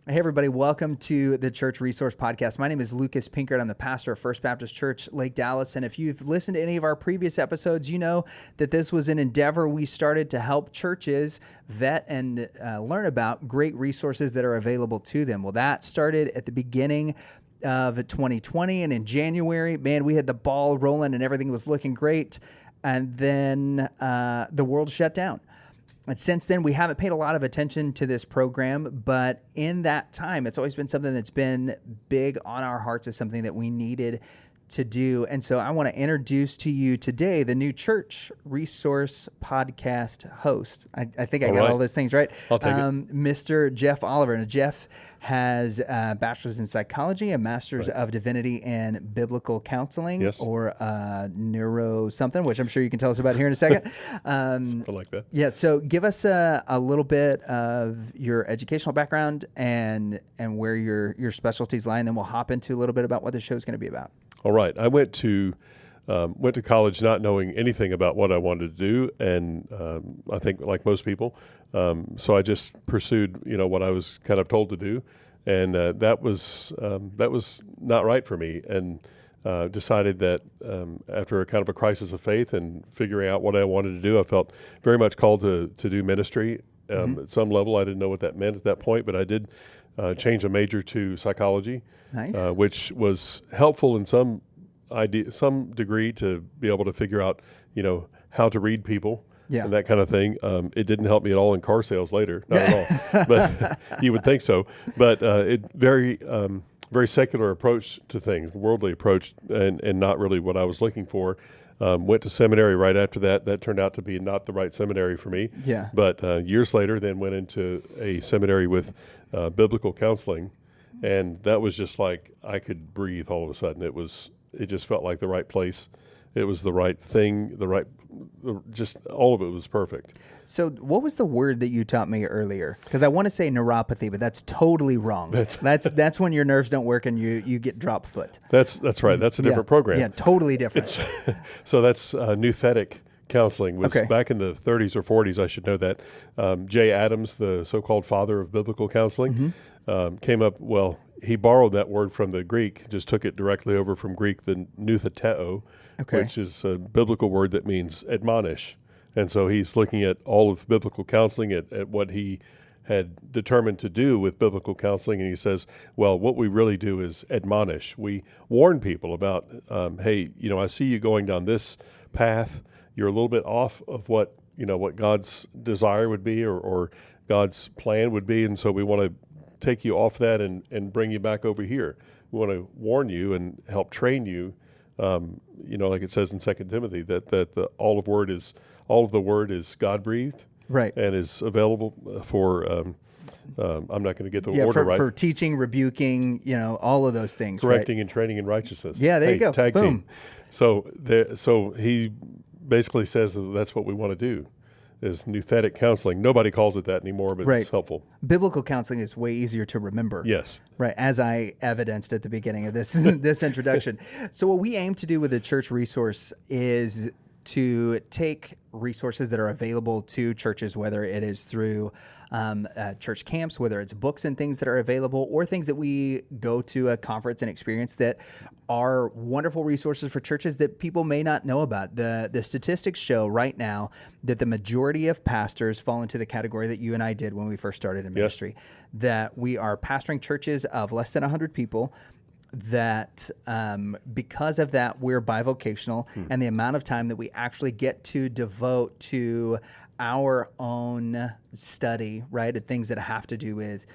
Hey, everybody. Welcome to the Church Resource Podcast. My name is Lucas Pinckard. I'm the pastor of First Baptist Church, Lake Dallas. And if you've listened to any of our previous episodes, you know that this was an endeavor we started to help churches vet and learn about great resources that are available to them. Well, that started at the beginning of 2020. And in January, man, we had the ball rolling and everything was looking great. And then the world shut down. And since then, we haven't paid a lot of attention to this program, but in that time, it's always been something that's been big on our hearts as something that we needed to do. And so I want to introduce to you today the new Church Resource Podcast host. I think I got all those things right. I'll take it. Mr. Jeff Oliver. And Jeff has a bachelor's in psychology, a master's of divinity in biblical counseling, or neuro something, which I'm sure you can tell us about here in a second. Something like that. Yeah. So give us a little bit of your educational background and where your specialties lie, and then we'll hop into a little bit about what the show is going to be about. All right. I went to college not knowing anything about what I wanted to do, and I think like most people, so I just pursued what I was kind of told to do, and that was not right for me, and decided that after a kind of a crisis of faith and figuring out what I wanted to do, I felt very much called to do ministry. At some level, I didn't know what that meant at that point, but I did change a major to psychology, which was helpful in some degree to be able to figure out, how to read people and that kind of thing. It didn't help me at all in car sales later, not at all, but you would think so. But it very secular approach to things, worldly approach, and not really what I was looking for. Went to seminary right after that. That turned out to be not the right seminary for me. Yeah. But years later, then went into a seminary with biblical counseling, and that was just like I could breathe all of a sudden. It just felt like the right place. It was the right thing. Just all of it was perfect. So what was the word that you taught me earlier? Because I want to say neuropathy, but that's totally wrong. That's when your nerves don't work and you get drop foot. That's right. That's a different program. Yeah, totally different. So that's nouthetic counseling. Was back in the 30s or 40s, I should know that. Jay Adams, the so-called father of biblical counseling, came up, he borrowed that word from the Greek, just took it directly over from Greek, the noutheteo, which is a biblical word that means admonish. And so he's looking at all of biblical counseling, at what he had determined to do with biblical counseling, and he says, what we really do is admonish. We warn people about, hey, I see you going down this path. You're a little bit off of what God's desire would be or God's plan would be, and so we want to take you off that and bring you back over here. We want to warn you and help train you. Like it says in 2 Timothy that all of the word is God breathed, right, and is available for. I'm not going to get the order right. For teaching, rebuking, all of those things, correcting and training in righteousness. Yeah, there you go. Tag Boom. team. So he basically says that's what we want to do. Is nouthetic counseling. Nobody calls it that anymore, but it's helpful. Biblical counseling is way easier to remember. Yes. Right, as I evidenced at the beginning of this introduction. So what we aim to do with the Church Resource is to take resources that are available to churches, whether it is through church camps, whether it's books and things that are available, or things that we go to a conference and experience that are wonderful resources for churches that people may not know about. The statistics show right now that the majority of pastors fall into the category that you and I did when we first started in ministry, that we are pastoring churches of less than 100 people, that because of that, we're bivocational, and the amount of time that we actually get to devote to our own study, right, and things that have to do with,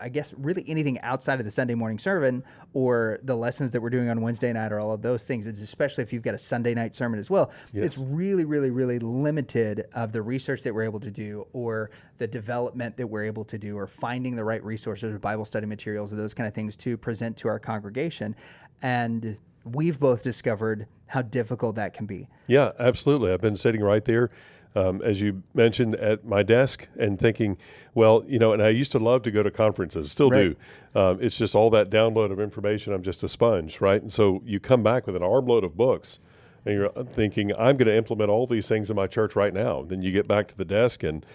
I guess really anything outside of the Sunday morning sermon or the lessons that we're doing on Wednesday night or all of those things. It's especially if you've got a Sunday night sermon as well. It's really, really, really limited of the research that we're able to do or the development that we're able to do or finding the right resources or Bible study materials or those kind of things to present to our congregation. And we've both discovered how difficult that can be. Yeah, absolutely. I've been sitting right there, as you mentioned, at my desk and thinking, and I used to love to go to conferences, still do. It's just all that download of information. I'm just a sponge, right? And so you come back with an armload of books and you're thinking, I'm going to implement all these things in my church right now. Then you get back to the desk and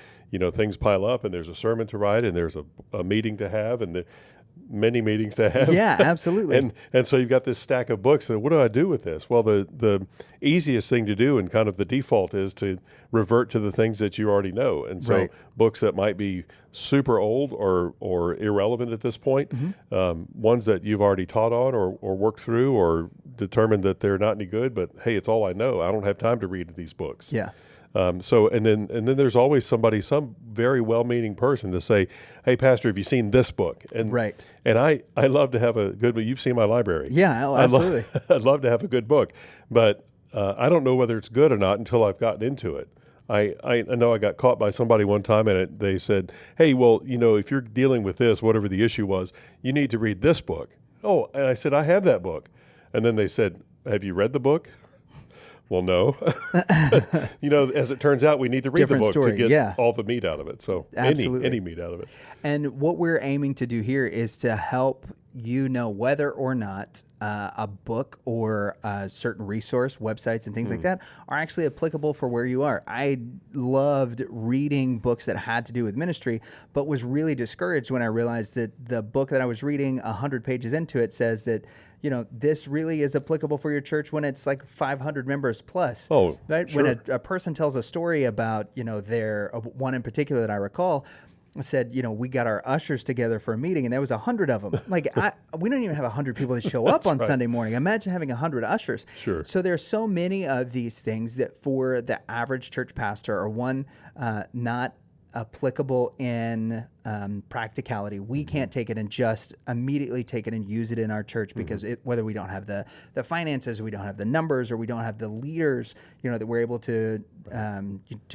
things pile up, and there's a sermon to write, and there's a meeting to have, and many meetings to have. Yeah, absolutely. and so you've got this stack of books. And what do I do with this? Well, the easiest thing to do, and kind of the default, is to revert to the things that you already know. And so Right. books that might be super old or irrelevant at this point, ones that you've already taught on or worked through or determined that they're not any good, but hey, it's all I know. I don't have time to read these books. Yeah. So and then there's always some very well-meaning person to say, "Hey, Pastor, have you seen this book?" And Right. And I love to have a good book. You've seen my library. Yeah, absolutely. I'd love to have a good book, but I don't know whether it's good or not until I've gotten into it. I know I got caught by somebody one time, and they said, "Hey, well, if you're dealing with this, whatever the issue was, you need to read this book." Oh, and I said, "I have that book," and then they said, "Have you read the book?" Well, no. As it turns out, we need to read Different the book story, to get yeah. all the meat out of it. So Absolutely. any meat out of it. And what we're aiming to do here is to help you know whether or not a book or a certain resource, websites and things like that are actually applicable for where you are. I loved reading books that had to do with ministry, but was really discouraged when I realized that the book that I was reading 100 pages into it says that, this really is applicable for your church when it's like 500 members plus. Oh, right. sure. When a person tells a story about, their one in particular that I recall, said, we got our ushers together for a meeting, and there was 100 of them. Like, we don't even have 100 people that show up on right. Sunday morning. Imagine having 100 ushers. Sure. So there's so many of these things that for the average church pastor are not applicable in practicality. We can't take it and just immediately take it and use it in our church because whether we don't have the finances, we don't have the numbers, or we don't have the leaders, that we're able to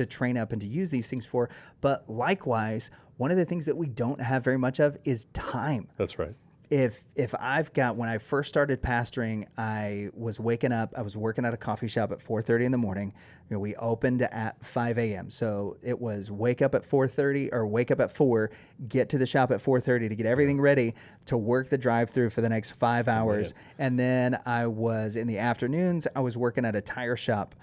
train up and to use these things for. But likewise, one of the things that we don't have very much of is time. That's right. If when I first started pastoring, I was waking up, I was working at a coffee shop at 4:30 in the morning. We opened at 5 a.m. So it was wake up at 4:30 or wake up at 4, get to the shop at 4:30 to get everything ready to work the drive-through for the next 5 hours. And then I was in the afternoons, I was working at a tire shop,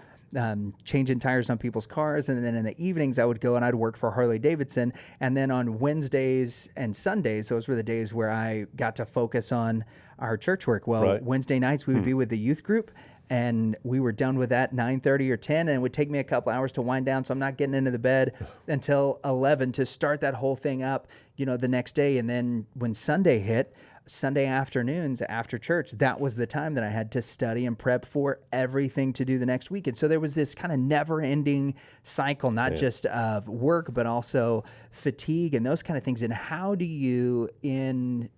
changing tires on people's cars. And then in the evenings, I would go and I'd work for Harley Davidson. And then on Wednesdays and Sundays, those were the days where I got to focus on our church work. Well, Right. Wednesday nights, we would be with the youth group. And we were done with that 9:30 or 10, and it would take me a couple hours to wind down. So I'm not getting into the bed until 11 to start that whole thing up, the next day. And then when Sunday hit, Sunday afternoons after church, that was the time that I had to study and prep for everything to do the next week. And so there was this kind of never-ending cycle, not just of work, but also fatigue and those kind of things. And how do you, in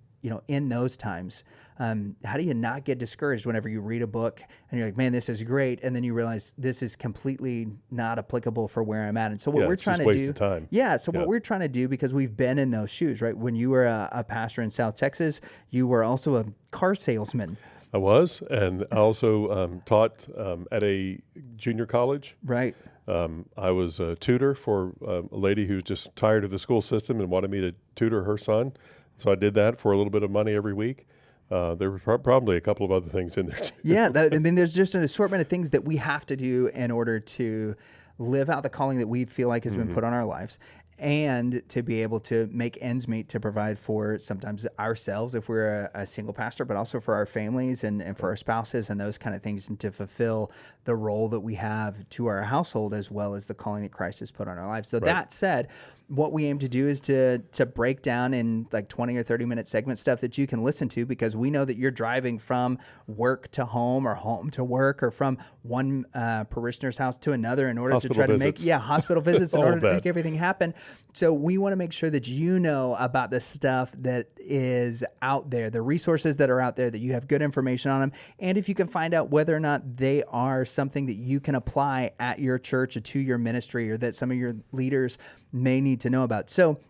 those times, how do you not get discouraged whenever you read a book and you're like, man, this is great, and then you realize this is completely not applicable for where I'm at? And so what we're it's trying just to do, wasted time. what we're trying to do, because we've been in those shoes, right? When you were a pastor in South Texas, you were also a car salesman. I was, and I also taught at a junior college. Right. I was a tutor for a lady who was just tired of the school system and wanted me to tutor her son. So I did that for a little bit of money every week. There were probably a couple of other things in there too. Yeah, there's just an assortment of things that we have to do in order to live out the calling that we feel like has been put on our lives, and to be able to make ends meet to provide for sometimes ourselves if we're a single pastor, but also for our families and for our spouses and those kind of things, and to fulfill the role that we have to our household as well as the calling that Christ has put on our lives. So that said, what we aim to do is to break down in like 20 or 30 minute segment stuff that you can listen to, because we know that you're driving from work to home or home to work, or from one parishioner's house to another in order Hospital to try visits. to make hospital visits in All order of to that. make everything happen. So we want to make sure that you know about the stuff that is out there, the resources that are out there, that you have good information on them, and if you can find out whether or not they are something that you can apply at your church or to your ministry, or that some of your leaders may need to know about. So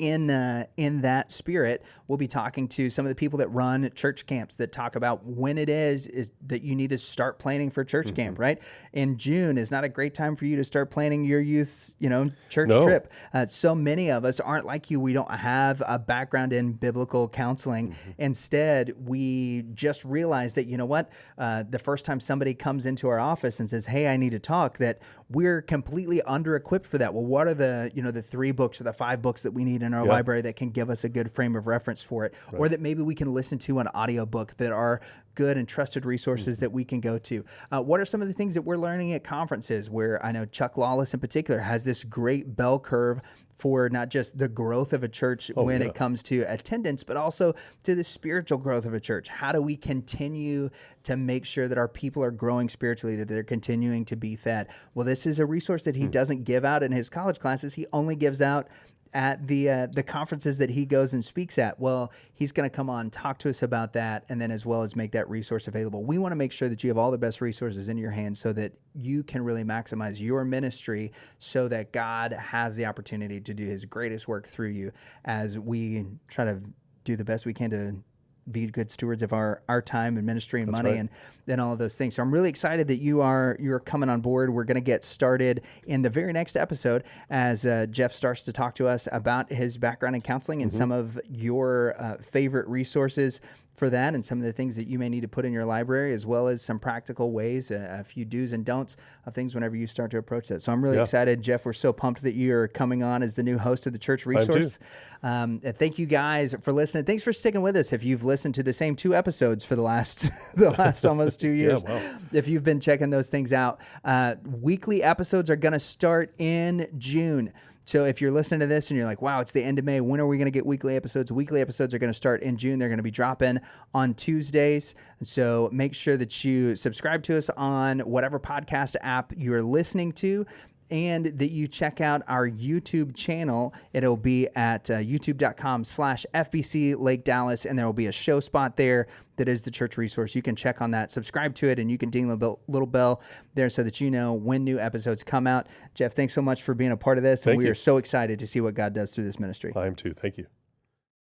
in that spirit, we'll be talking to some of the people that run church camps that talk about when it is that you need to start planning for church camp, right? In June is not a great time for you to start planning your youth's, church trip. So many of us aren't like you. We don't have a background in biblical counseling. Instead, we just realize that, the first time somebody comes into our office and says, hey, I need to talk, that we're completely under-equipped for that. Well, what are the 3 books or the 5 books that we need in our library that can give us a good frame of reference for it? Right. Or that maybe we can listen to an audiobook that are good and trusted resources that we can go to. What are some of the things that we're learning at conferences, where I know Chuck Lawless in particular has this great bell curve for not just the growth of a church when it comes to attendance, but also to the spiritual growth of a church. How do we continue to make sure that our people are growing spiritually, that they're continuing to be fed? Well, this is a resource that he doesn't give out in his college classes. He only gives out at the conferences that he goes and speaks at. Well, he's going to come on, talk to us about that, and then as well as make that resource available. We want to make sure that you have all the best resources in your hands so that you can really maximize your ministry, so that God has the opportunity to do his greatest work through you, as we try to do the best we can to be good stewards of our time and ministry and money and all of those things. So I'm really excited that you're coming on board. We're going to get started in the very next episode as Jeff starts to talk to us about his background in counseling and some of your favorite resources for that, and some of the things that you may need to put in your library, as well as some practical ways, a few do's and don'ts of things whenever you start to approach that. So I'm really excited, Jeff. We're so pumped that you're coming on as the new host of the Church Resource. Thank you guys for listening. Thanks for sticking with us. If you've listened to the same 2 episodes for the last almost 2 years, if you've been checking those things out, weekly episodes are going to start in June. So if you're listening to this and you're like, wow, it's the end of May, when are we going to get weekly episodes? Weekly episodes are going to start in June. They're going to be dropping on Tuesdays. So make sure that you subscribe to us on whatever podcast app you're listening to, and that you check out our YouTube channel. It'll be at youtube.com/FBC Lake Dallas, and there will be a show spot there that is the Church Resource. You can check on that, subscribe to it, and you can ding the little bell there so that you know when new episodes come out. Jeff, thanks so much for being a part of this, and we are so excited to see what God does through this ministry. I am too. Thank you.